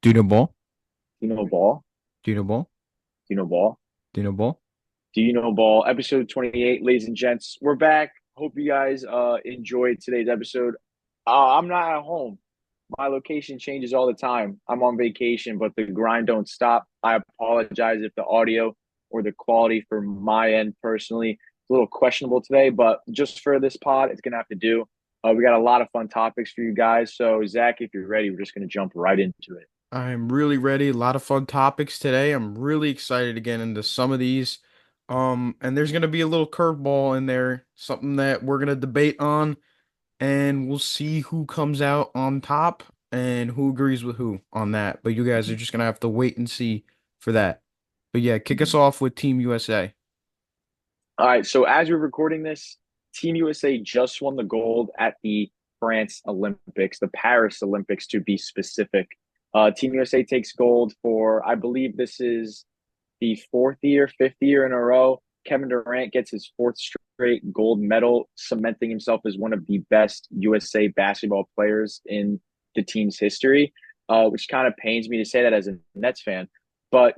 Dino Ball, Do you know ball? Dino Ball, Do you know ball? Dino Ball. Do you know ball? Episode 28, ladies and gents. We're back. Hope you guys enjoyed today's episode. I'm not at home. My location changes all the time. I'm on vacation, but the grind don't stop. I apologize if the audio or the quality for my end personally is a little questionable today, but just for this pod, it's gonna have to do. We got a lot of fun topics for you guys. So, Zach, if you're ready, we're just gonna jump right into it. I'm really ready. A lot of fun topics today. I'm really excited to get into some of these. And there's gonna be a little curveball in there, something that we're gonna debate on, and we'll see who comes out on top and who agrees with who on that. But you guys are just gonna have to wait and see for that. But yeah, kick us Mhm. off with Team USA. All right. So as we're recording this, Team USA just won the gold at the France Olympics, the Paris Olympics to be specific. Team USA takes gold for, I believe this is the fifth year in a row. Kevin Durant gets his fourth straight gold medal, cementing himself as one of the best USA basketball players in the team's history, which kind of pains me to say that as a Nets fan. But,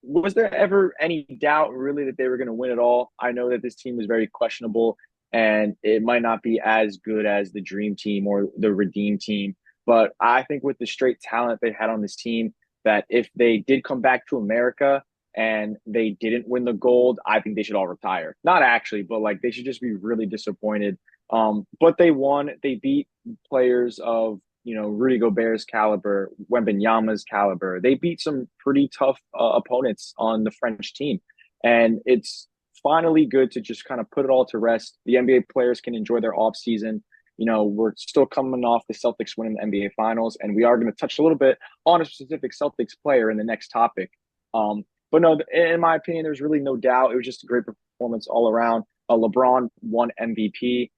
was there ever any doubt really that they were going to win it all? I know that this team was very questionable and it might not be as good as the dream team or the redeem team. But I think with the straight talent they had on this team, that if they did come back to America and they didn't win the gold, I think they should all retire. Not actually, but like they should just be really disappointed. But they won. They beat players of Rudy Gobert's caliber, Wembanyama's caliber. They beat some pretty tough opponents on the French team, and it's finally good to just kind of put it all to rest. The NBA players can enjoy their off season. We're still coming off the Celtics winning the NBA Finals, and we are going to touch a little bit on a specific Celtics player in the next topic. But no, in my opinion, there's really no doubt. It was just a great performance all around. LeBron won MVP.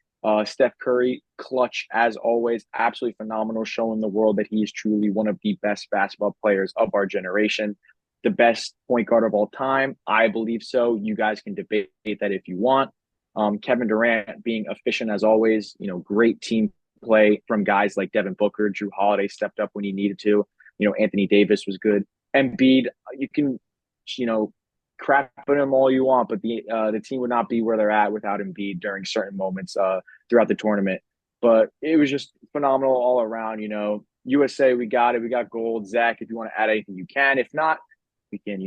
Steph Curry, clutch as always, absolutely phenomenal, showing the world that he is truly one of the best basketball players of our generation. The best point guard of all time. I believe so. You guys can debate that if you want. Kevin Durant being efficient as always, great team play from guys like Devin Booker, Drew Holiday stepped up when he needed to. Anthony Davis was good. Embiid, you can, you know, crap at him all you want, but the team would not be where they're at without Embiid during certain moments throughout the tournament. But it was just phenomenal all around. USA, we got it. We got gold. Zach, if you want to add anything, you can. If not, we can,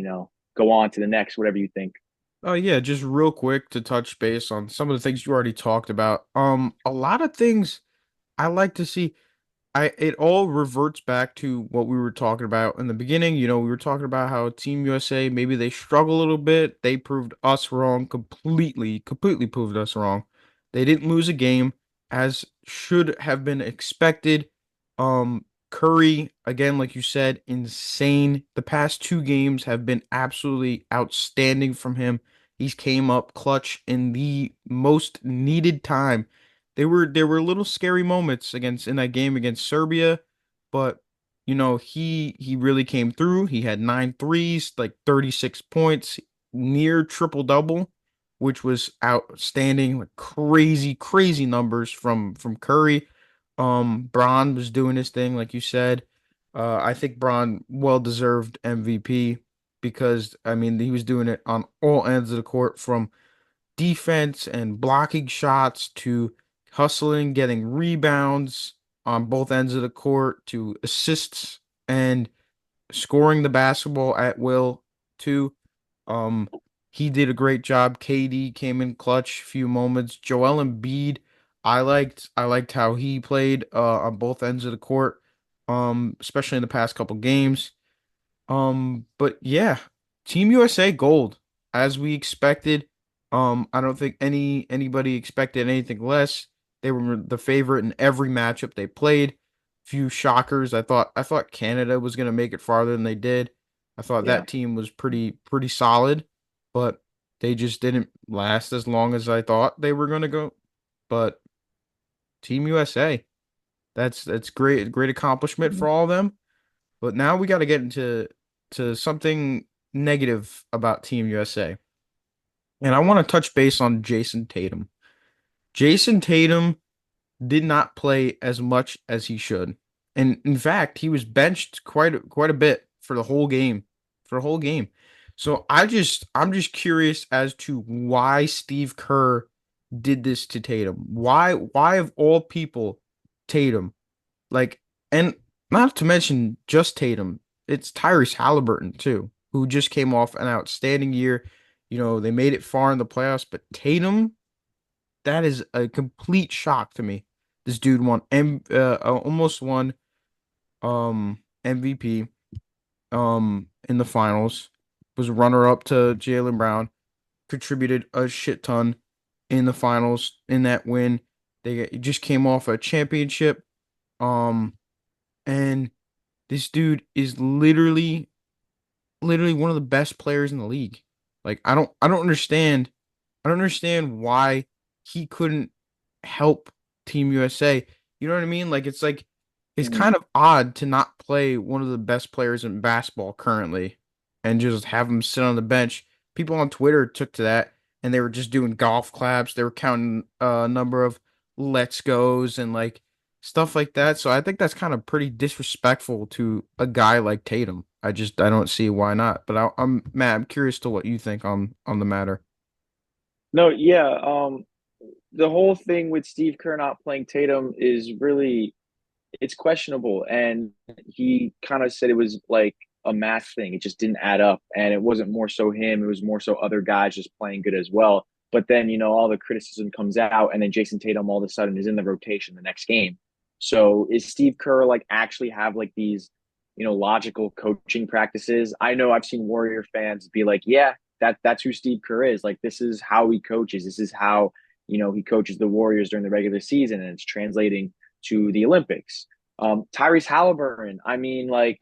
go on to the next, whatever you think. Oh yeah, just real quick to touch base on some of the things you already talked about. A lot of things I like to see. It all reverts back to what we were talking about in the beginning. We were talking about how Team USA maybe they struggle a little bit. They proved us wrong completely, completely proved us wrong. They didn't lose a game as should have been expected. Curry, again, like you said, insane. The past two games have been absolutely outstanding from him. He's came up clutch in the most needed time. There were little scary moments against in that game against Serbia, but he really came through. He had 9 threes, like 36 points, near triple double, which was outstanding, like crazy, crazy numbers from Curry. Braun was doing his thing, like you said. I think Braun well deserved MVP because I mean he was doing it on all ends of the court from defense and blocking shots to hustling, getting rebounds on both ends of the court to assists and scoring the basketball at will too. Um, he did a great job. KD came in clutch a few moments. Joel Embiid, I liked how he played on both ends of the court, especially in the past couple games. But yeah, Team USA gold, as we expected. I don't think anybody expected anything less. They were the favorite in every matchup they played. Few shockers. I thought Canada was gonna make it farther than they did. I thought Yeah. that team was pretty solid, but they just didn't last as long as I thought they were gonna go. But Team USA, that's great accomplishment for all of them. But now we got to get into something negative about Team USA. And I want to touch base on Jason Tatum. Jason Tatum did not play as much as he should. And in fact, he was benched quite a bit for the whole game, for the whole game. So I'm just curious as to why Steve Kerr did this to Tatum. Why of all people Tatum? Like, and not to mention just Tatum, it's Tyrese Halliburton too, who just came off an outstanding year. You know, they made it far in the playoffs, but Tatum, that is a complete shock to me. This dude won almost won MVP in the finals, was runner up to Jaylen Brown, contributed a shit ton in the finals in that win. Just came off a championship. Um and this dude is literally one of the best players in the league. Like I don't understand why he couldn't help Team USA. You know what I mean? Like it's Mhm. kind of odd to not play one of the best players in basketball currently and just have him sit on the bench. People on Twitter took to that and they were just doing golf claps. They were counting a number of let's goes and like stuff like that. So I think that's kind of pretty disrespectful to a guy like Tatum. I don't see why not. But I'm Matt, I'm curious to what you think on the matter. No, yeah. The whole thing with Steve Kerr not playing Tatum is really it's questionable. And he kind of said it was like a math thing. It just didn't add up. And it wasn't more so him, it was more so other guys just playing good as well. But then, all the criticism comes out, and then Jason Tatum all of a sudden is in the rotation the next game. So is Steve Kerr like actually have like these, logical coaching practices? I know I've seen Warrior fans be like, yeah, that's who Steve Kerr is. Like, this is how he coaches. This is how, he coaches the Warriors during the regular season, and it's translating to the Olympics. Tyrese Halliburton, I mean, like,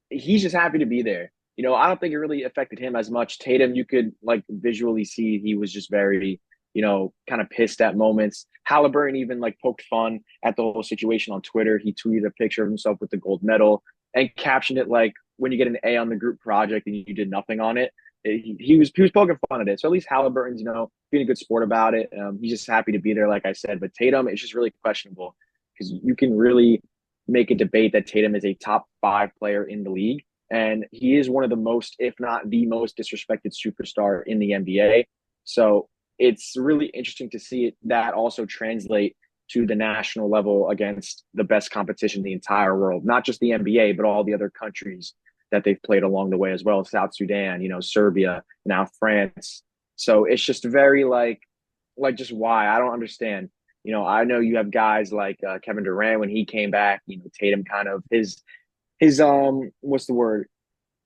he's just happy to be there. I don't think it really affected him as much. Tatum, you could like visually see he was just very, kind of pissed at moments. Halliburton even like poked fun at the whole situation on Twitter. He tweeted a picture of himself with the gold medal and captioned it like, when you get an A on the group project and you did nothing on it. He was poking fun at it. So at least Halliburton's, being a good sport about it. He's just happy to be there, like I said. But Tatum, it's just really questionable because you can really make a debate that Tatum is a top 5 player in the league. And he is one of the most, if not the most disrespected superstar in the NBA. So it's really interesting to see that also translate to the national level against the best competition in the entire world, not just the NBA, but all the other countries that they've played along the way as well. South Sudan, Serbia, now France. So it's just very like just why I don't understand. I know you have guys like Kevin Durant when he came back. Tatum kind of his what's the word?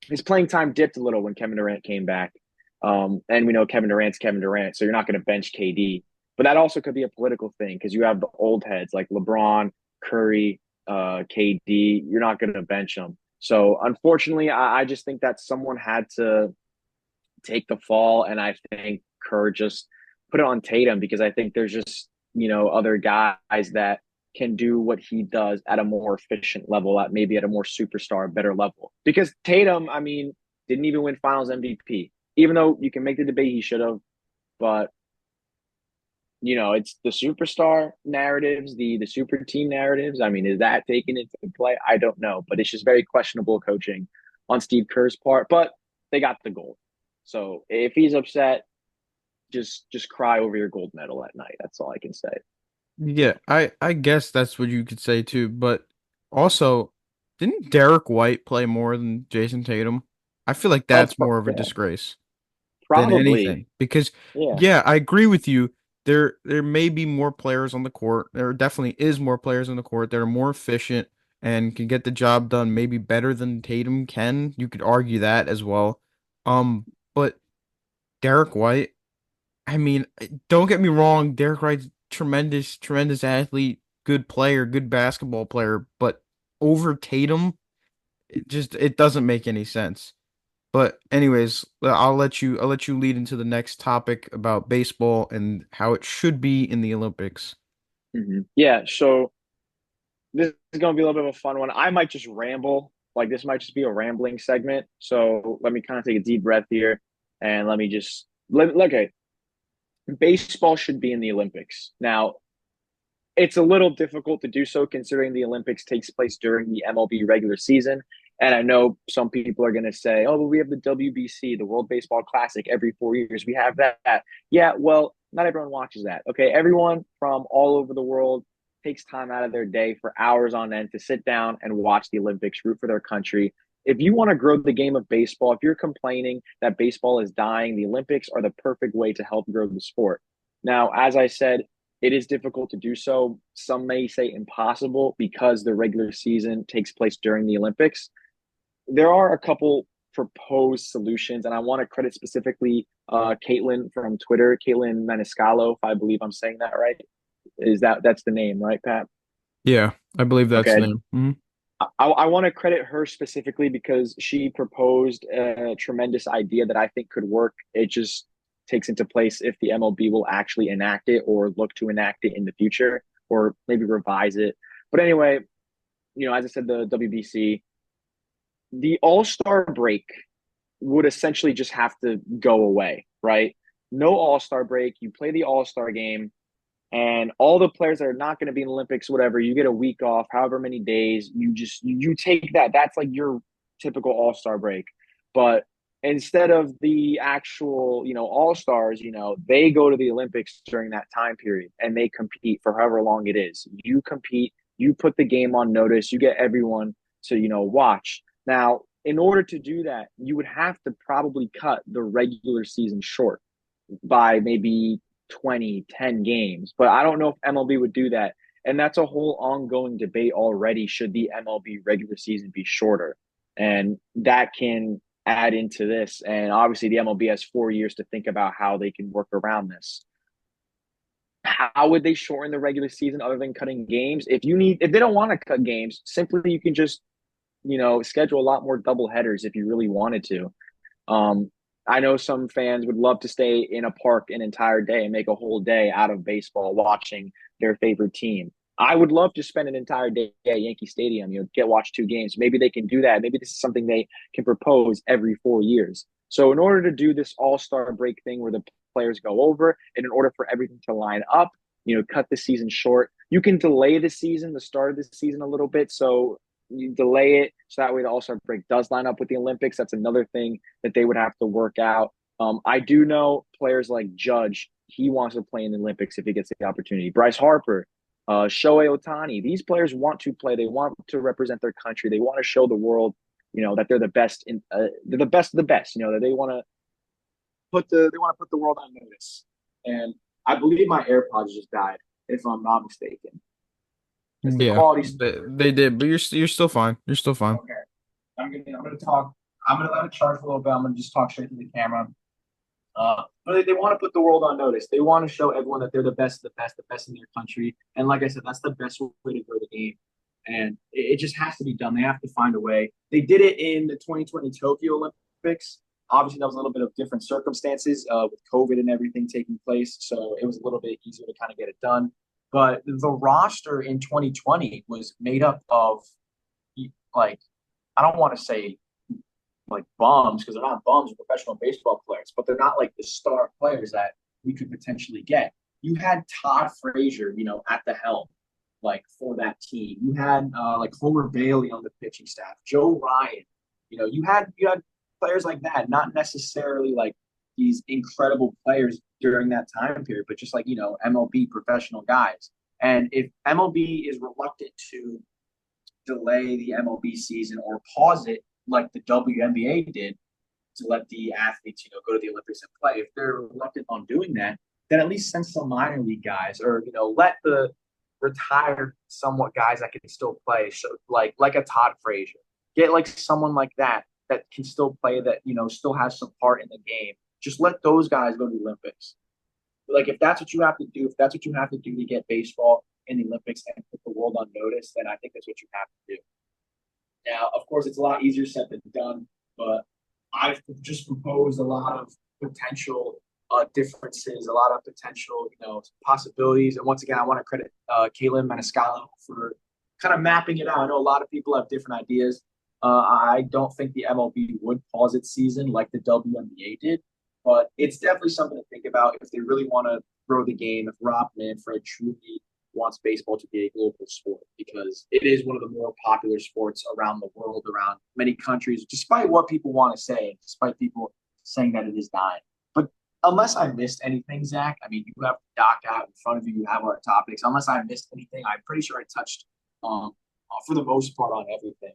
His playing time dipped a little when Kevin Durant came back. And we know Kevin Durant's Kevin Durant, so you're not going to bench KD. But that also could be a political thing because you have the old heads like LeBron, Curry, KD. You're not going to bench them. So unfortunately, I just think that someone had to take the fall, and I think Kerr just put it on Tatum because I think there's just other guys that can do what he does at a more efficient level, at maybe at a more superstar, better level. Because Tatum, I mean, didn't even win Finals MVP, even though you can make the debate he should have, but it's the superstar narratives, the super team narratives. I mean, is that taken into play? I don't know, but it's just very questionable coaching on Steve Kerr's part. But they got the gold, so if he's upset, just cry over your gold medal at night. That's all I can say. Yeah, I guess that's what you could say too, but also didn't Derek White play more than Jason Tatum? I feel like Oh, that's more of a yeah, disgrace than probably. anything because Yeah. yeah, I agree with you. There may be more players on the court. There definitely is more players on the court that are more efficient and can get the job done maybe better than Tatum can. You could argue that as well. But Derek White, I mean, don't get me wrong, Derek White's tremendous athlete, good player, good basketball player, but over Tatum, it doesn't make any sense. But anyways, I'll let you lead into the next topic about baseball and how it should be in the Olympics. Yeah. So this is going to be a little bit of a fun one. I might just ramble. Like, this might just be a rambling segment. So let me kind of take a deep breath here, and let me just okay. Baseball should be in the Olympics. Now, it's a little difficult to do so considering the Olympics takes place during the MLB regular season. And I know some people are going to say, oh, but we have the WBC, the World Baseball Classic, every 4 years. We have that. Yeah, well, not everyone watches that. Okay. Everyone from all over the world takes time out of their day for hours on end to sit down and watch the Olympics, root for their country. If you want to grow the game of baseball, if you're complaining that baseball is dying, the Olympics are the perfect way to help grow the sport. Now, as I said, it is difficult to do so. Some may say impossible because the regular season takes place during the Olympics. There are a couple proposed solutions, and I want to credit specifically Caitlin from Twitter, Caitlin Maniscalco, if I believe I'm saying that right. That's the name, right, Pat? Yeah, I believe that's the Okay. name. Mhm. I want to credit her specifically because she proposed a tremendous idea that I think could work. It just takes into place if the MLB will actually enact it or look to enact it in the future or maybe revise it. But anyway, as I said, the WBC, the All Star break would essentially just have to go away, right? No All Star break. You play the All Star game, and all the players that are not going to be in the Olympics, whatever, you get a week off, however many days. You take that. That's like your typical All Star break, but instead of the actual All Stars, they go to the Olympics during that time period and they compete for however long it is. You compete. You put the game on notice. You get everyone to watch. Now, in order to do that, you would have to probably cut the regular season short by maybe 20, 10 games. But I don't know if MLB would do that. And that's a whole ongoing debate already. Should the MLB regular season be shorter? And that can add into this. And obviously, the MLB has 4 years to think about how they can work around this. How would they shorten the regular season other than cutting games? If they don't want to cut games, simply you can just, schedule a lot more double headers if you really wanted to. Um, I know some fans would love to stay in a park an entire day and make a whole day out of baseball watching their favorite team. I would love to spend an entire day at Yankee Stadium, get watch 2 games. Maybe they can do that. Maybe this is something they can propose every 4 years. So in order to do this all-star break thing where the players go over, and in order for everything to line up, cut the season short. You can delay the start of the season a little bit. So you delay it so that way the All-Star break does line up with the Olympics. That's another thing that they would have to work out. I do know players like Judge, he wants to play in the Olympics if he gets the opportunity. Bryce Harper, Shohei Ohtani, these players want to play. They want to represent their country. They want to show the world, that they're the best they're the best of the best. That they want to put the world on notice. And I believe my AirPods just died, if I'm not mistaken. Is the Yeah, quality they did, but you're still fine. You're still fine. okay? I'm gonna talk. I'm gonna let it charge for a little bit. I'm gonna just talk straight to the camera. But they want to put the world on notice. They want to show everyone that they're the best in their country. And like I said, that's the best way to grow the game. And it just has to be done. They have to find a way. They did it in the 2020 Tokyo Olympics. Obviously, that was a little bit of different circumstances with COVID and everything taking place. So it was a little bit easier to kind of get it done. But the roster in 2020 was made up of like I don't want to say like bums because they're not bums, professional baseball players, but they're not like the star players that we could potentially get. You had Todd Frazier, at the helm, like for that team. You had like Homer Bailey on the pitching staff, Joe Ryan. You had players like that, not necessarily like these incredible players during that time period, but just like MLB professional guys. And if MLB is reluctant to delay the MLB season or pause it like the WNBA did to let the athletes, go to the Olympics and play. If they're reluctant on doing that, then at least send some minor league guys or, let the retired somewhat guys that can still play. So like a Todd Frazier. Get like someone like that can still play that, still has some part in the game. Just let those guys go to the Olympics. Like if that's what you have to do, if that's what you have to do to get baseball in the Olympics and put the world on notice, then I think that's what you have to do. Now, of course, it's a lot easier said than done, but I've just proposed a lot of potential differences, a lot of potential, possibilities. And once again, I want to credit Caitlin Maniscalco for kind of mapping it out. I know a lot of people have different ideas. I don't think the MLB would pause its season like the WNBA did, but it's definitely something to think about if they really want to grow the game. If Rob Manfred truly wants baseball to be a global sport because it is one of the more popular sports around the world, around many countries, despite what people want to say, despite people saying that it is dying. But unless I missed anything, Zach, I mean, you have the doc out in front of you, you have our topics. Unless I missed anything, I'm pretty sure I touched for the most part on everything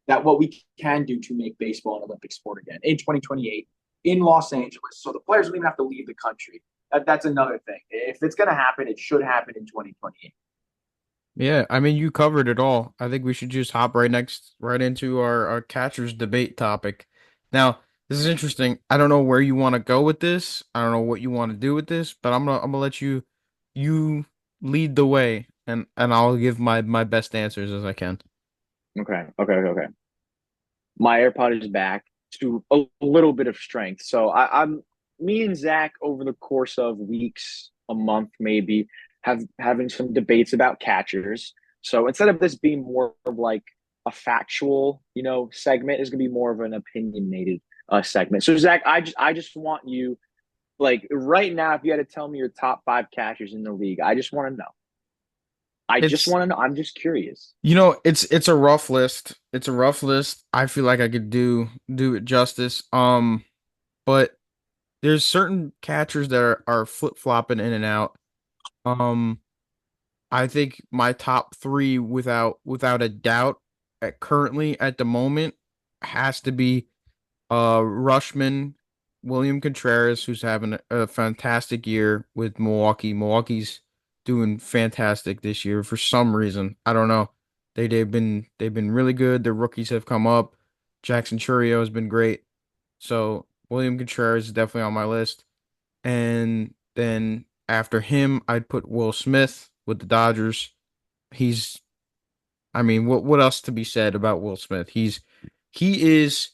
that what we can do to make baseball an Olympic sport again in 2028 in Los Angeles. So the players don't even have to leave the country. That's another thing. If it's going to happen, it should happen in 2028. Yeah, I mean you covered it all. I think we should just hop right into our catchers debate topic. Now, this is interesting. I don't know where you want to go with this. I don't know what you want to do with this, but I'm gonna let you lead the way and I'll give my best answers as I can. Okay. My AirPod is back to a little bit of strength. So I'm me and Zach over the course of weeks, a month maybe, have having some debates about catchers. So instead of this being more of like a factual, segment, is going to be more of an opinionated segment. So Zach, I just want you like right now, if you had to tell me your top five catchers in the league, I just want to know. I just It's want to know. I'm just curious. it's a rough list. It's a rough list. I feel like I could do it justice. But there's certain catchers that are flip-flopping in and out. Um I think my top three without a doubt currently at the moment has to be Rushman, William Contreras, who's having a fantastic year with Milwaukee. Milwaukee's doing fantastic this year for some reason. I don't know. They've been really good. Their rookies have come up. Jackson Chourio has been great. So William Contreras is definitely on my list. And then after him, I'd put Will Smith with the Dodgers. He's, I mean, what else to be said about Will Smith? He is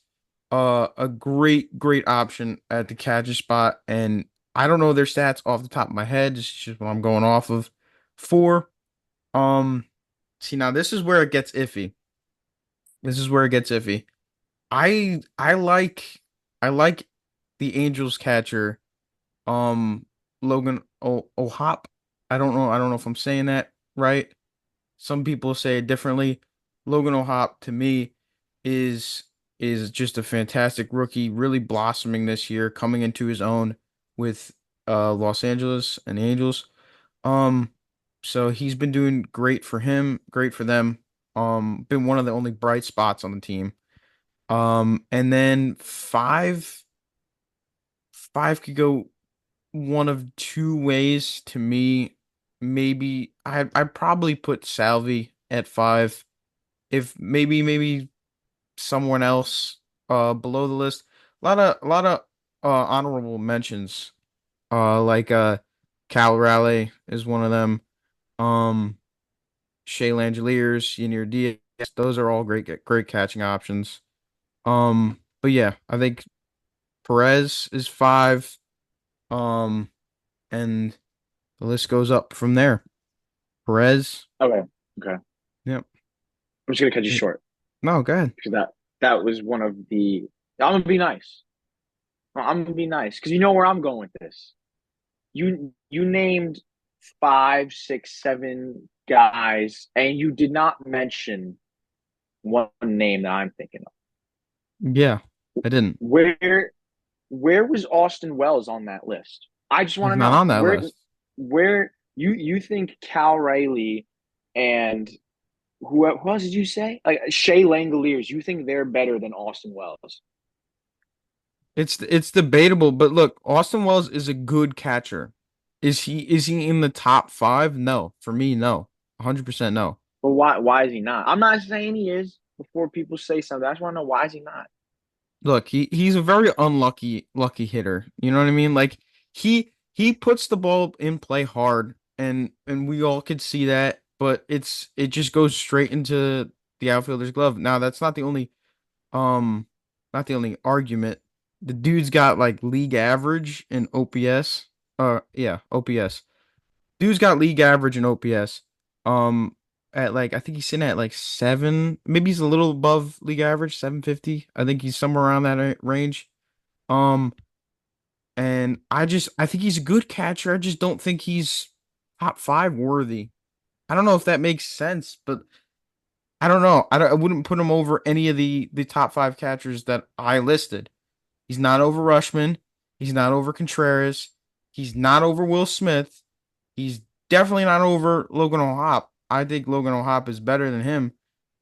a great option at the catcher spot, and I don't know their stats off the top of my head. This is just what I'm going off of. Four, um, see now this is where it gets iffy. This is where it gets iffy. I like the Angels catcher, um, Logan o O'Hop. I don't know if I'm saying that right. Some people say it differently. Logan O'Hop to me is is just a fantastic rookie, really blossoming this year, coming into his own with Los Angeles and the Angels. Um, so he's been doing great for him, great for them. Been one of the only bright spots on the team. And then five could go one of two ways to me. Maybe I'd probably put Salvi at five. If maybe someone else below the list. A lot of honorable mentions. Like Cal Raleigh is one of them. Um Shea Langeliers, Yenier Diaz, those are all great catching options. But yeah, I think Perez is five. Um and the list goes up from there. Perez, Okay. Okay. yep. I'm just gonna cut you short No, go ahead. because that was one of the. I'm gonna be nice. I'm gonna be nice because you know where I'm going with this. You named five, six, seven guys, and you did not mention one name that I'm thinking of. Yeah, I didn't. Where was Austin Wells on that list? I just want He's to not know on that list. where you think Cal Riley and who else did you say? Like Shea Langoliers, you think they're better than Austin Wells? It's debatable, but look, Austin Wells is a good catcher. Is he in the top five? No. For me, no. 100% no. But why is he not? I'm not saying he is before people say something. I just want to know why is he not? Look, he's a very unlucky lucky hitter. You know what I mean? Like he puts the ball in play hard and we all could see that, but it just goes straight into the outfielder's glove. Now, that's um not the only argument. The dude's got like league average in OPS. Yeah, OPS. Dude's got league average in OPS. Um, at like I think he's sitting at like seven. Maybe he's a little above league average, 750. I think he's somewhere around that range. Um, and I think he's a good catcher. I just don't think he's top five worthy. I don't know if that makes sense, but I don't know. I wouldn't put him over any of the top five catchers that I listed. He's not over Rushman. He's not over Contreras. He's not over Will Smith. He's definitely not over Logan O'Hoppe. I think Logan O'Hoppe is better than him,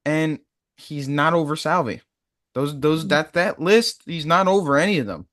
and he's not over Salvi. Those that list, he's not over any of them.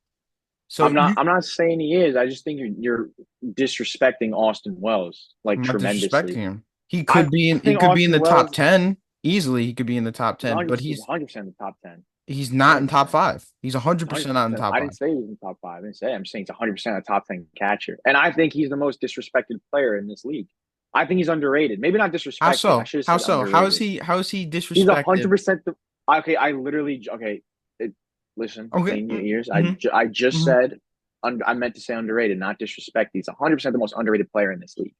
So you, I'm not saying he is. I just think you're disrespecting Austin Wells like I'm not disrespecting tremendously. him. He I could be in. He think could be in Austin the top Wells 10 easily. He could be in the top is 10, but 100% in the top 10. he's not in top 100%. five. He's 100% not in 100%. top I didn't five. say he was in the top five. I didn't say. I'm saying he's 100% a top 10 catcher. And I think he's the most disrespected player in this league. I think he's underrated. Maybe not How disrespected. I so? should have How said so? underrated. How is he He's a disrespected? 100%. Okay, I literally. Okay, listen, Okay. clean your ears. Mm-hmm. I just Hmm. said I meant to say underrated, not disrespect. He's 100% the most underrated player in this league.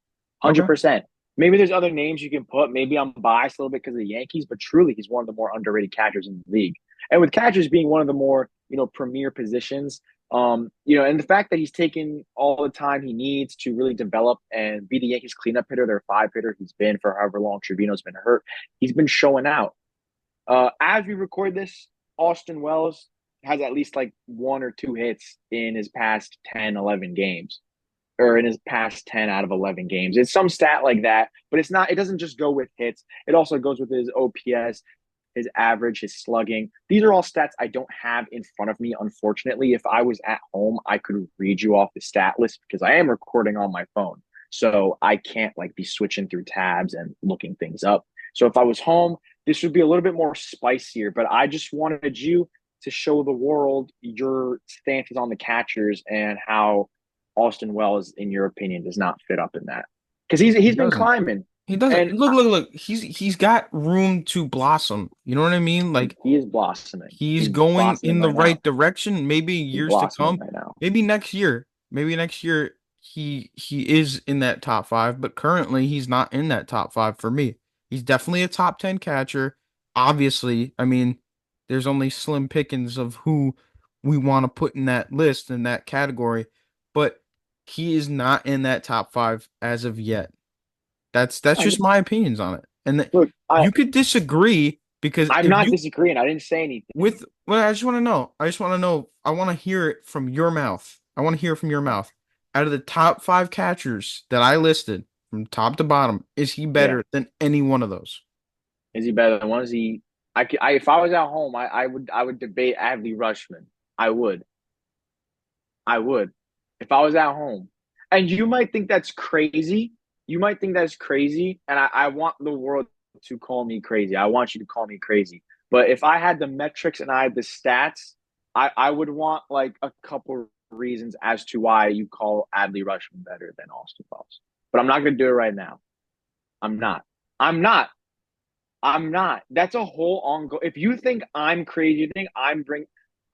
Okay. 100%. Maybe there's other names you can put. Maybe I'm biased a little bit because of the Yankees, but truly, he's one of the more underrated catchers in the league. And with catchers being one of the more premier positions, and the fact that he's taken all the time he needs to really develop and be the Yankees cleanup hitter, their five hitter, he's been for however long Trevino's been hurt. He's been showing out. As we record this, Austin Wells has at least like one or two hits in his past 10, 11 games, or in his past 10 out of 11 games. It's some stat like that, but it doesn't just go with hits. It also goes with his OPS, his average, his slugging. These are all stats I don't have in front of me, unfortunately. If I was at home, I could read you off the stat list because I am recording on my phone. So I can't like be switching through tabs and looking things up. So if I was home, this would be a little bit more spicier, but I just wanted you to show the world your stances on the catchers and how Austin Wells, in your opinion, does not fit up in that because He he's been doesn't. climbing He doesn't. and Look. He's got room to blossom. You know what I mean? Like he is blossoming. he's He's going blossoming in the right now. right direction. Maybe He's years to blossoming come. right now. Maybe next year. Maybe next year he is in that top five, but currently he's not in that top five for me. He's definitely a top 10 catcher. Obviously, I mean, there's only slim pickings of who we want to put in that list in that category, but he is not in that top five as of yet. That's I just my opinions on it. And look. you could disagree because I'm if not you disagreeing. I didn't say anything. with well, I just want to know. I just want to know. I want to hear it from your mouth. I want to hear it from your Okay. mouth. Out of the top five catchers that I listed from top to bottom, is he Yeah. better than any one of those? Is he better than one? Is he? If I was at home, I would debate Adley Rushman. I would. I would. If I was at home. And you might think that's crazy. You might think that's crazy. And I want the world to call me crazy. I want you to call me crazy. But if I had the metrics and I had the stats, I would want like a couple reasons as to why you call Adley Rushman better than Austin Wells. But I'm not going to do it right now. I'm not. I'm not. I'm not. That's a whole ongoing. If you think I'm crazy, you think I'm bring.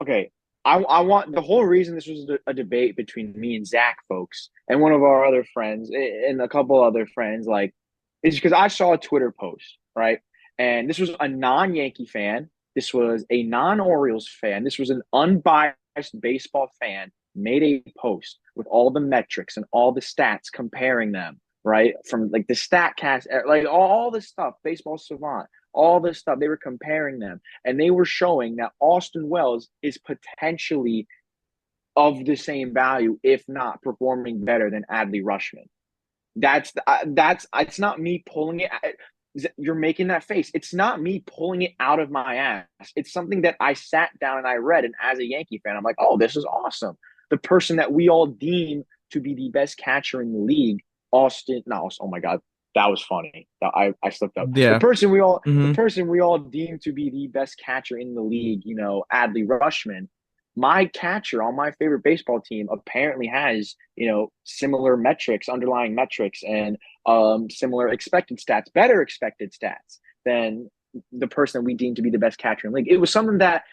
Okay, I want the whole reason this was a debate between me and Zach, folks, and one of our other friends and a couple other friends, like, is because I saw a Twitter post, right? And this was a non-Yankee fan. This was a non-Orioles fan. This was an unbiased baseball fan made a post with all the metrics and all the stats comparing them, right? From like the StatCast, like all this stuff, Baseball Savant, all this stuff. They were comparing them, and they were showing that Austin Wells is potentially of the same value, if not performing better than Adley Rushman. That's it's not me pulling it. You're making that face. It's not me pulling it out of my ass. It's something that I sat down and I read, and as a Yankee fan, I'm like, oh, this is awesome. The person that we all deem to be the best catcher in the league, Austin. No, oh my God, that was funny. I slipped up. The Yeah. person we all the Hmm. person we all deem to be the best catcher in the league, Adley Rushman. My catcher on my favorite baseball team apparently has, similar metrics, underlying metrics, and similar expected stats, better expected stats than the person we deem to be the best catcher in the league. It was something that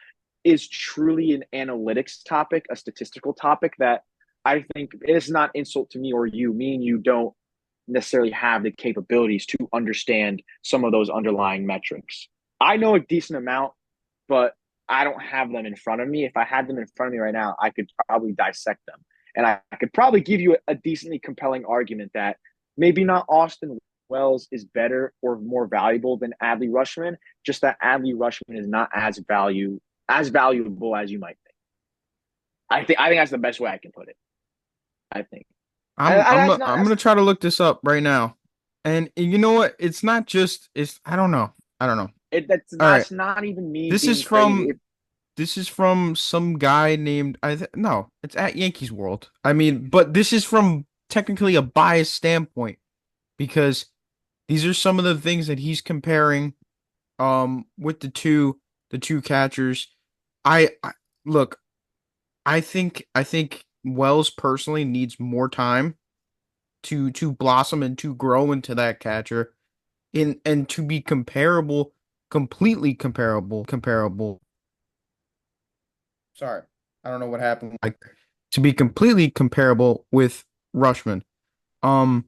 is truly an analytics topic, a statistical topic that I think is not insult to me or you. Me and you don't necessarily have the capabilities to understand some of those underlying metrics. I know a decent amount, but I don't have them in front of me. If I had them in front of me right now, I could probably dissect them. And I could probably give you a decently compelling argument that maybe not Austin Wells is better or more valuable than Adley Rushman. Just that Adley Rushman is not as valuable as you might think. I think that's the best way I can put it. I think, and that's not I'm that's gonna try to look this up right now. And you know what? It's not just it's I don't know. I don't know. it. That's All right. that's not even me This is being crazy. from this is from some guy named I th no, it's at Yankees World. I mean, but this is from technically a biased standpoint because these are some of the things that he's comparing with the two catchers. I look, I think Wells personally needs more time to blossom and to grow into that catcher in and to be comparable, completely comparable. Sorry, I don't know what happened. Like to be completely comparable with Rushman. Um,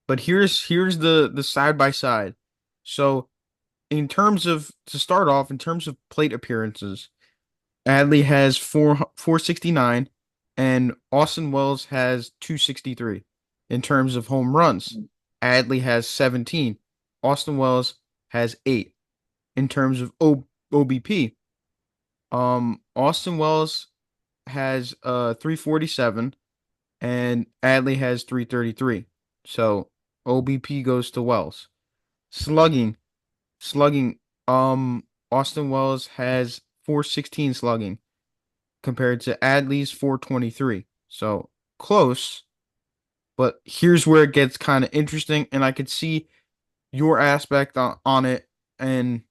but here's the side by side. So in terms of to start off, in terms of plate appearances, Adley has 469 and Austin Wells has 263. In terms of home runs, Adley has 17. Austin Wells has 8. In terms of OBP, Austin Wells has 347 and Adley has 333. So OBP goes to Wells. Slugging, slugging, Austin Wells has 416 slugging compared to Adley's 423. So close, but here's where it gets kind of interesting, and I could see your aspect on it. And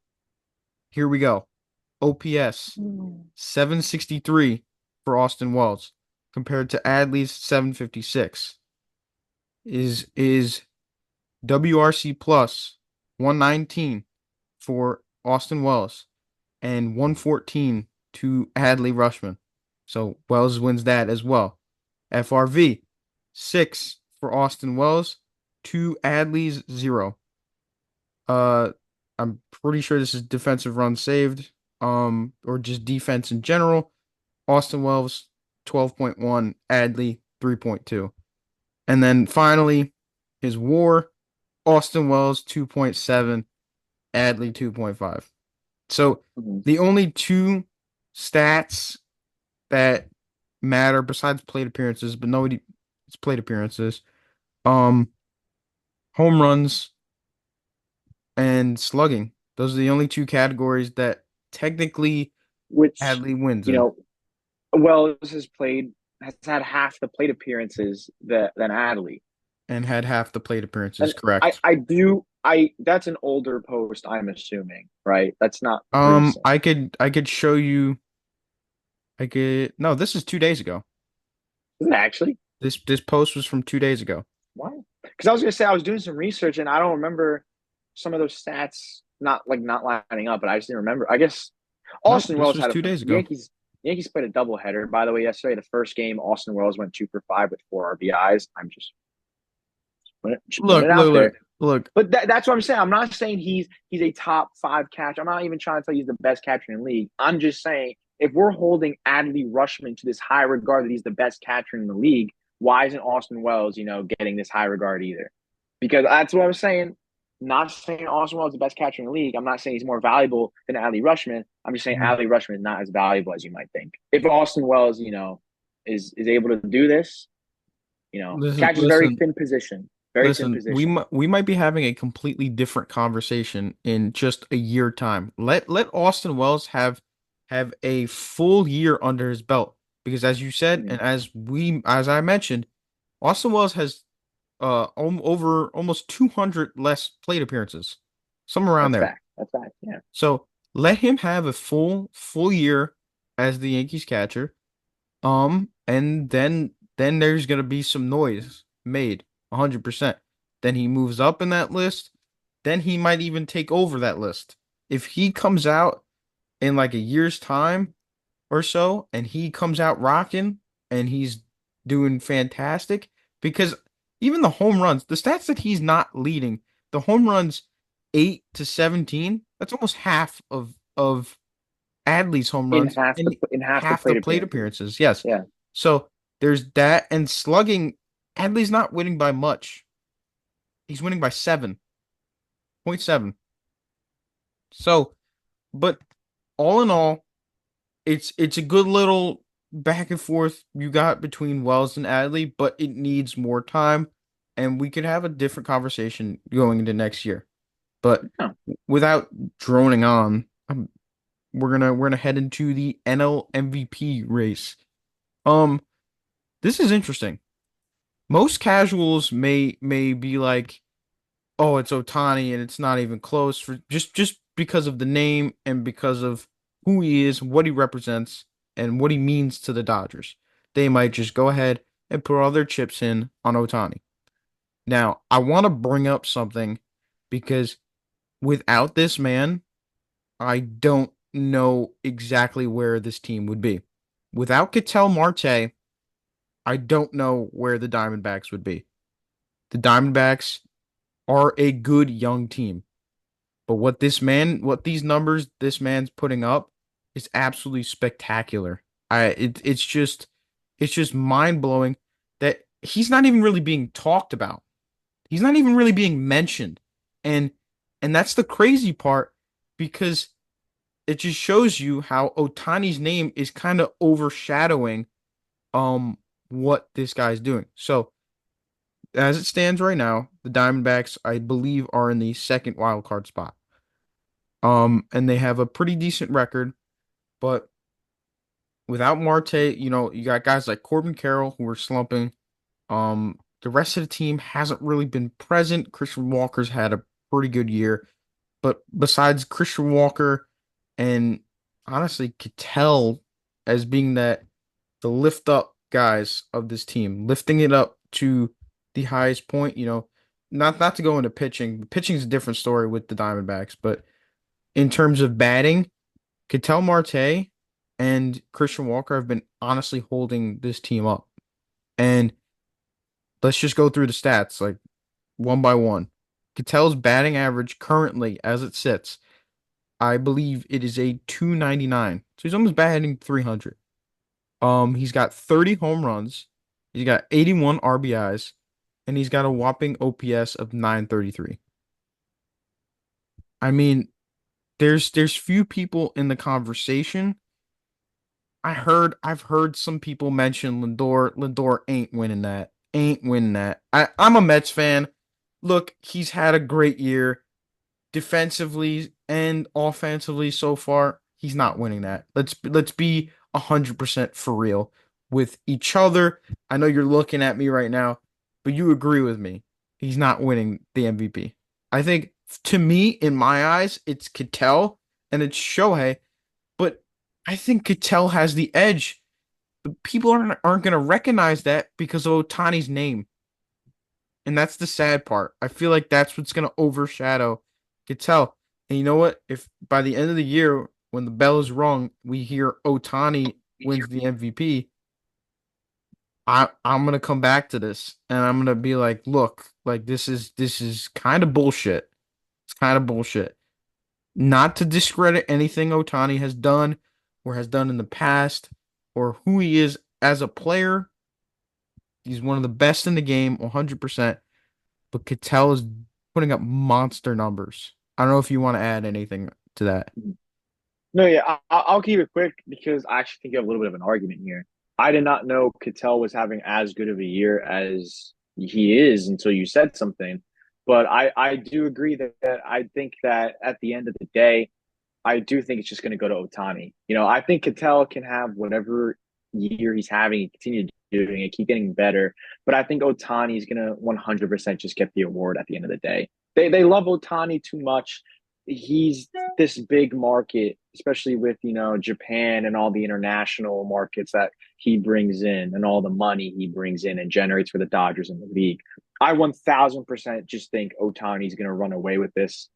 here we go. OPS Mm. 763 for Austin Wells compared to Adley's 756. Is WRC plus 119 for Austin Wells and 114 to Adley Rushman. So Wells wins that as well. FRV 6 for Austin Wells, 2 Adley's 0. Uh I'm pretty sure this is defensive runs saved, or just defense in general. Austin Wells 12.1, Adley 3.2. And then finally his WAR, Austin Wells 2.7, Adley 2.5. So Mhm. the only two stats that matter besides plate appearances, but nobody it's plate appearances, um, home runs and slugging. Those are the only two categories that technically Which, Adley wins you in know, Wells has had half the plate appearances than Adley. and had half the plate appearances, And I, correct. I do I that's an older post, I'm assuming, right? That's not recent. I could show you I could no, this is 2 days ago. Isn't it actually? This post was from 2 days ago. Why? Because I was gonna say I was doing some research and I don't remember some of those stats not lining up, but I just didn't remember. I guess Nope, Austin this Wells was had two days ago. Yankees played a doubleheader, by the way, yesterday. The first game, Austin Wells went 2 for 5 with 4 RBIs. I'm just putting Look, it out look, there. look, look, But that's what I'm saying. I'm not saying he's a top five catcher. I'm not even trying to tell you he's the best catcher in the league. I'm just saying if we're holding Adley Rushman to this high regard that he's the best catcher in the league, why isn't Austin Wells, getting this high regard either? Because that's what I'm saying. Not saying Austin Wells is the best catcher in the league. I'm not saying he's more valuable than Adley Rushman. I'm just saying Mhm. Adley Rushman is not as valuable as you might think. If Austin Wells, is able to do this, Listen, catches very listen, thin position, very thin listen. We position. might we might be having a completely different conversation in just a year time. Let Austin Wells have a full year under his belt because as you said Mm-hmm. and as I mentioned, Austin Wells has over almost 200 less plate appearances, somewhere around That's there. fact. That's fact. Yeah. So let him have a full year as the Yankees catcher. And then there's gonna be some noise made, 100%. Then he moves up in that list. Then he might even take over that list. If he comes out in like a year's time or so, and he comes out rocking and he's doing fantastic, because even the home runs, the stats that he's not leading, the home runs 8 to 17, that's almost half of Adley's home runs and In half the half the plate plate appearances. appearances. Yes. Yeah. So there's that and slugging. Adley's not winning by much. He's winning by 7.7. So, but all in all, it's a good little back and forth you got between Wells and Adley, but it needs more time, and we could have a different conversation going into next year. But Huh. without droning on, we're gonna head into the NL MVP race. Um, this is interesting. Most casuals may be like, oh, it's Otani and it's not even close for just because of the name and because of who he is, what he represents, and what he means to the Dodgers. They might just go ahead and put all their chips in on Otani. Now, I want to bring up something because without this man, I don't know exactly where this team would be. Without Ketel Marte, I don't know where the Diamondbacks would be. The Diamondbacks are a good young team. But what these numbers this man's putting up is absolutely spectacular. It's just mind blowing that he's not even really being talked about. He's not even really being mentioned, and and that's the crazy part because it just shows you how Otani's name is kind of overshadowing um what this guy's doing. So as it stands right now, the Diamondbacks, I believe, are in the second wild card spot. And they have a pretty decent record, but without Marte, you got guys like Corbin Carroll who are slumping. The rest of the team hasn't really been present. Christian Walker's had a pretty good year, but besides Christian Walker and honestly Ketel as being the lift up guys of this team, lifting it up to the highest point, not to go into pitching. Pitching is a different story with the Diamondbacks, but in terms of batting, Ketel Marte and Christian Walker have been honestly holding this team up. And let's just go through the stats like one by one. Ketel's batting average currently, as it sits, I believe it is a 299. So he's almost batting 300. He's got 30 home runs, he's got 81 RBIs, and he's got a whopping OPS of 933. I mean, there's few people in the conversation. I've heard some people mention Lindor. Lindor ain't winning that. Ain't winning that. I'm a Mets fan. Look, he's had a great year defensively and offensively so far. He's not winning that. Let's be 100% for real with each other. I know you're looking at me right now, but you agree with me. He's not winning the MVP. I think to me, in my eyes, it's Ketel and it's Shohei, but I think Ketel has the edge. But people aren't going to recognize that because of Otani's name. And that's the sad part. I feel like that's what's going to overshadow Ketel. And you know what? If by the end of the year, when the bell is rung, we hear Otani wins the MVP, I'm gonna come back to this and I'm gonna be like, look, like this is kind of bullshit. It's kind of bullshit. Not to discredit anything Otani has done or has done in the past or who he is as a player. He's one of the best in the game, 100%. But Cattell is putting up monster numbers. I don't know if you want to add anything to that. No, yeah, I'll keep it quick because I actually think you have a little bit of an argument here. I did not know Cattell was having as good of a year as he is until you said something. But I do agree that I think that at the end of the day, I do think it's just going to go to Otani. I think Cattell can have whatever year he's having and continue doing it, keep getting better. But I think Otani is going to 100% just get the award at the end of the day. They love Otani too much. He's this big market, especially with Japan and all the international markets that he brings in and all the money he brings in and generates for the Dodgers and the league. I 1000% just think Otani's going to run away with this,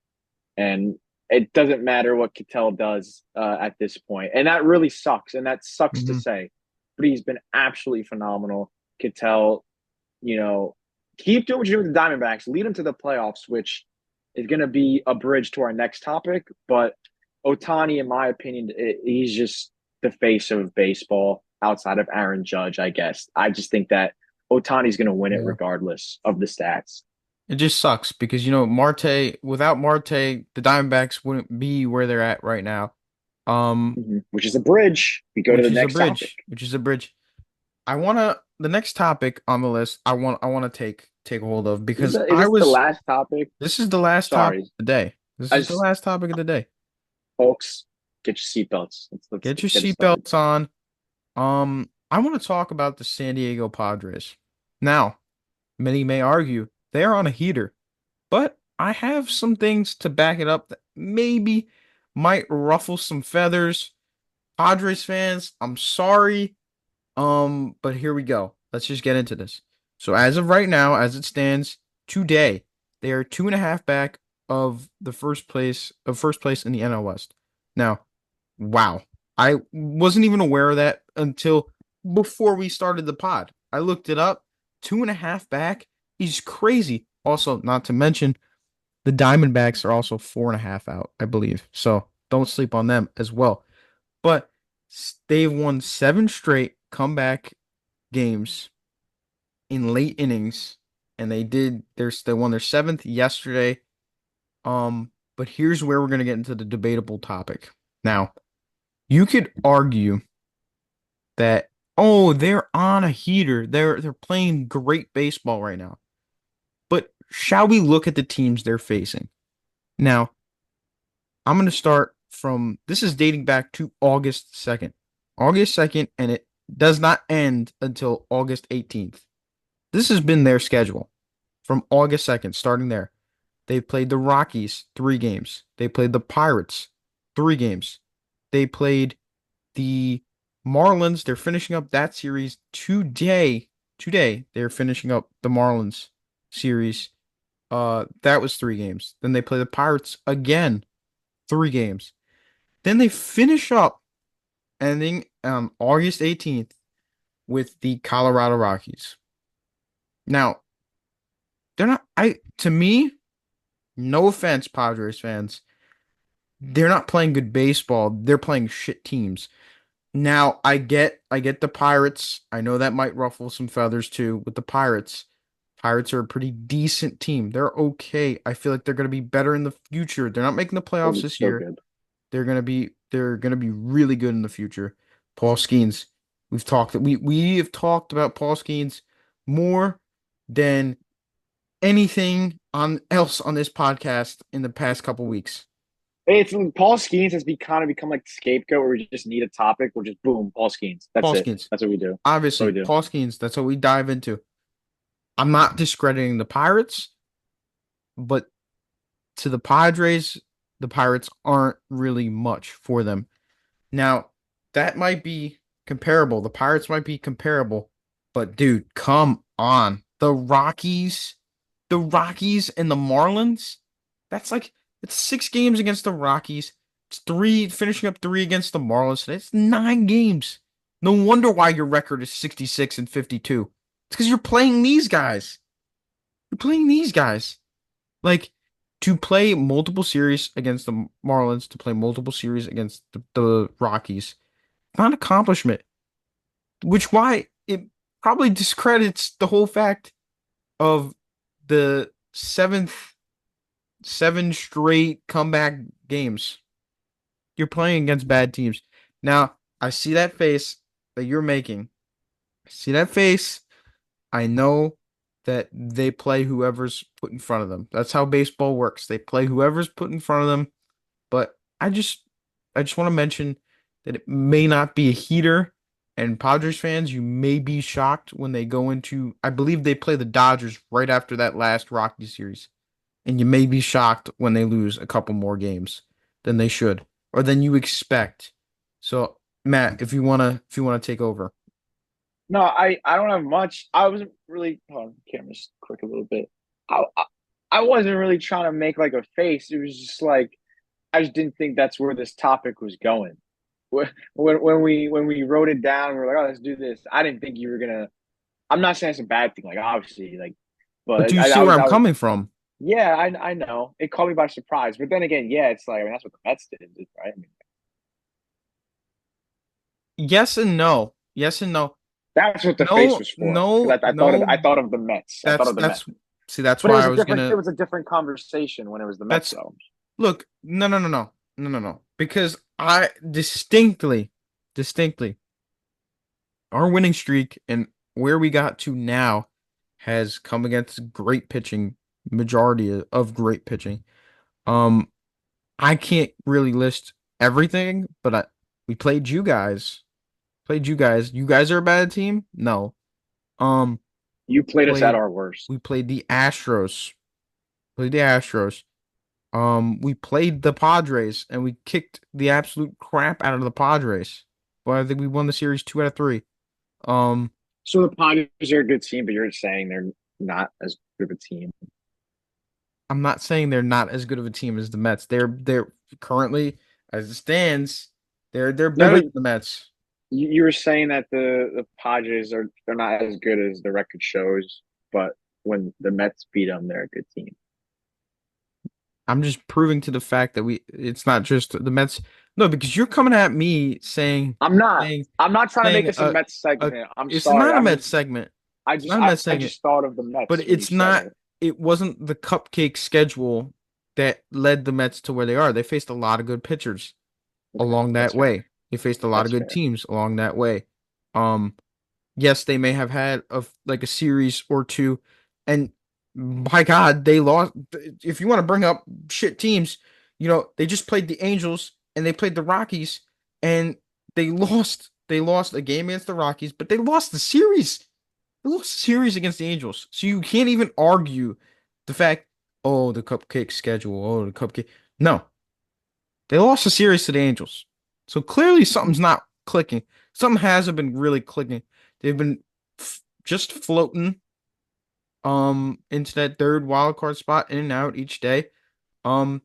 and it doesn't matter what Cattell does at this point. And that really sucks. And that sucks to Hmm. say. But he's been absolutely phenomenal. Cattell, you know, keep doing what you're doing with the Diamondbacks, lead them to the playoffs, which is going to be a bridge to our next topic. But Otani, in my opinion, he's just the face of baseball outside of Aaron Judge, I guess. I just think that Otani's going to win it Yeah. regardless of the stats. It just sucks because Marte without Marte, the Diamondbacks wouldn't be where they're at right now. Um, Which is a bridge. We go to which the is a next topic. bridge, which is a bridge. The next topic on the list I want to take hold of because Is this the last topic? this is the last topic Sorry, of the day. This I is the just last topic of the day. folks, get your seatbelts. Get your Let's get it started. seatbelts on. I want to talk about the San Diego Padres. Now, many may argue they are on a heater, but I have some things to back it up that maybe might ruffle some feathers. Padres fans, I'm sorry. But here we go. Let's just get into this. So as of right now, as it stands today, they are 2.5 back of the first place in the NL West. Now, wow. I wasn't even aware of that until before we started the pod. I looked it up. 2.5 back is crazy. Also, not to mention the Diamondbacks are also 4.5 out, I believe. So don't sleep on them as well. But they've won 7 straight comeback games in late innings, and they won their seventh yesterday. But here's where we're gonna get into the debatable topic. Now, you could argue that they're on a heater. They're playing great baseball right now. But shall we look at the teams they're facing? Now, I'm gonna start from this is dating back to August 2nd. August 2nd, and it does not end until August 18th. This has been their schedule from August 2nd, starting there. They played the Rockies 3 games. They played the Pirates 3 games. They played the Marlins. They're finishing up that series today. Today, they're finishing up the Marlins series. That was 3 games. Then they play the Pirates again, 3 games. Then they finish up ending on August 18th with the Colorado Rockies. Now, they're not I to me, no offense, Padres fans, they're not playing good baseball. They're playing shit teams. Now, I get the Pirates. I know that might ruffle some feathers too with the Pirates. Pirates are a pretty decent team. They're okay. I feel like they're going to be better in the future. They're not making the playoffs this So year. good. They're gonna be really good in the future. Paul Skeens, we have talked about Paul Skeens more than anything on else on this podcast in the past couple weeks. It's Paul Skeens has kind of become like the scapegoat where we just need a topic. We're just boom, Paul Skeens. That's Paul it. Skeens, That's what we do. That's what obviously we do. Paul Skeens. That's what we dive into. I'm not discrediting the Pirates, but to the Pirates aren't really much for them. Now, that might be comparable. The Pirates might be comparable, but dude, come on. The Rockies and the Marlins, that's like it's 6 games against the Rockies. It's three finishing up 3 against the Marlins. It's 9 games. No wonder why your record is 66 and 52. It's because you're playing these guys. You're playing these guys. Like to play multiple series against the Marlins, to play multiple series against the Rockies, not an accomplishment. Which why it probably discredits the whole fact of the 7 straight comeback games. You're playing against bad teams. Now, I see that face that you're making. I see that face. I know that they play whoever's put in front of them. That's how baseball works. They play whoever's put in front of them. But I just want to mention that it may not be a heater. And Padres fans, you may be shocked when they go into, I believe they play the Dodgers right after that last Rocky series. And you may be shocked when they lose a couple more games than they should or than you expect. So, Matt, if you wanna take over. No, I don't have much. I wasn't really. Hold on, camera's quick a little bit. I wasn't really trying to make like a face. It was just like I just didn't think that's where this topic was going. When we wrote it down, we were like, oh, let's do this. I didn't think you were gonna. I'm not saying it's a bad thing, like obviously, like, But do but you see where I'm coming from? yeah, I know it caught me by surprise. But then again, yeah, it's like I mean that's what the Mets did, right? I mean, Yes and no. Yes and no. that's what the face No, was for. no, Because I no. thought of the Mets. I thought That's of the that's Mets. See, that's But it why was I a was different it gonna. was a different conversation when it was the Mets That's though. look. No, no, no, no, no, no, no. Because I distinctly, our winning streak and where we got to now has come against great pitching, majority of great pitching. Um, I can't really list everything, but we played you guys. Played you guys. You guys are a bad team? No. Um, You played us at played our worst. we played the Astros. Played the Astros. We played the Padres and we kicked the absolute crap out of the Padres. But I think we won the series 2 out of 3. Um, So the Padres are a good team, but you're saying they're not as good of a team. I'm not saying they're not as good of a team as the Mets. They're currently, as it stands, they're No, better but than the Mets. you were saying that the Padres are they're not as good as the record shows, but when the Mets beat them, they're a good team. I'm just proving to the fact that it's not just the Mets. No, because you're coming at me I'm not. saying, I'm not trying to make saying, this a Mets a, segment. I'm it's sorry. not a Mets segment. It's not a Mets I segment, just thought of the but Mets when you said it. it wasn't the cupcake schedule that led the Mets to where they are. They faced a lot of good pitchers Okay, along that that's fair. way. They faced a lot of That's good fair. teams along that way. Um, yes, they may have had like a series or two, and by God, they lost. If you want to bring up shit teams, they just played the Angels and they played the Rockies, and they lost. They lost a game against the Rockies, but they lost the series. They lost the series against the Angels. So you can't even argue the fact, oh, the cupcake schedule, oh, the cupcake. No, they lost the series to the Angels. So clearly something's not clicking. Something hasn't been really clicking. They've been just floating into that third wild card spot in and out each day. Um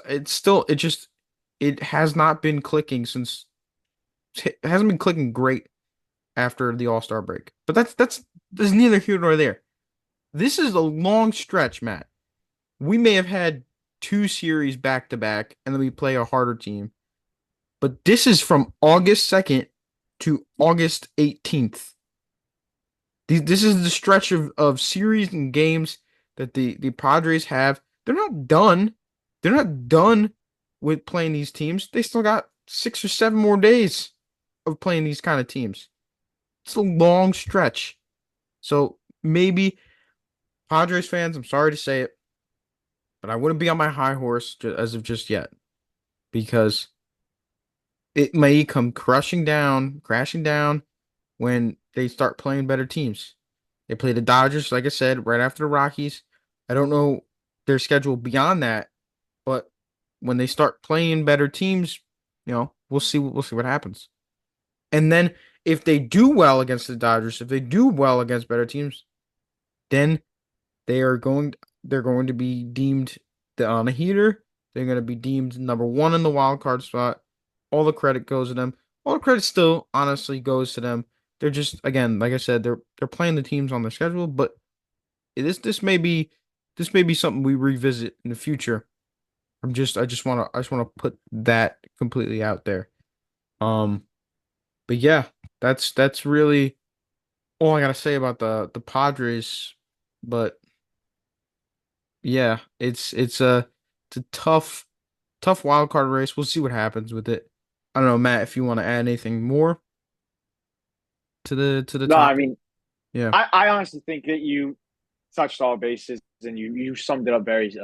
it's still it has not been clicking since it hasn't been clicking great after the All-Star break. But that's neither here nor there. This is a long stretch, Matt. We may have had 2 series back to back and then we play a harder team. But this is from August 2nd to August 18th. This is the stretch of series and games that the Padres have. They're not done. They're not done with playing these teams. They still got 6 or 7 more days of playing these kind of teams. It's a long stretch. So maybe Padres fans, I'm sorry to say it, but I wouldn't be on my high horse as of just yet because it may come crashing down when they start playing better teams. They play the Dodgers, like I said, right after the Rockies. I don't know their schedule beyond that, but when they start playing better teams, we'll see what happens. And then if they do well against the Dodgers, if they do well against better teams, then they are going they're going to be deemed on a heater. They're going to be deemed number one in the wild card spot. All the credit goes to them. All the credit still honestly goes to them. They're just again, like I said, they're playing the teams on their schedule, but this may be something we revisit in the future. I just wanna put that completely out there. Um, but yeah, that's really all I gotta say about the Padres. But yeah, it's a tough wild card race. We'll see what happens with it. I don't know, Matt, if you want to add anything more to the No, I topic. mean, Yeah. I honestly think that you touched all bases and you summed it up very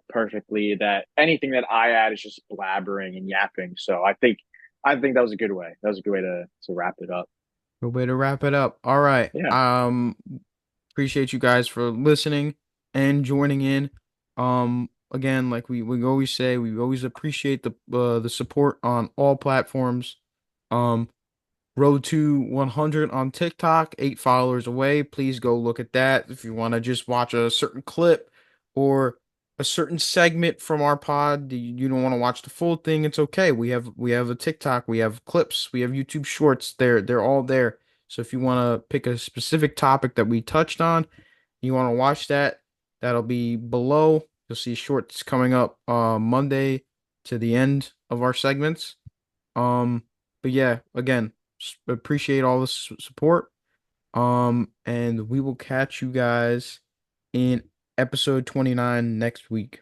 perfectly. That anything that I add is just blabbering and yapping. So I think that was a good way. That was a good way to wrap it up. Good way to wrap it up. All right. Yeah. Appreciate you guys for listening and joining in. Again, like we always say, we always appreciate the support on all platforms. Um, Road to 100 on TikTok, 8 followers away. Please go look at that. If you want to just watch a certain clip or a certain segment from our pod, you don't want to watch the full thing, it's okay. We have a TikTok, we have clips, we have YouTube shorts. They're all there. So if you want to pick a specific topic that we touched on, you want to watch that, that'll be below. You'll see shorts coming up Monday to the end of our segments. Um, but yeah, again, appreciate all the support. And we will catch you guys in episode 29 next week.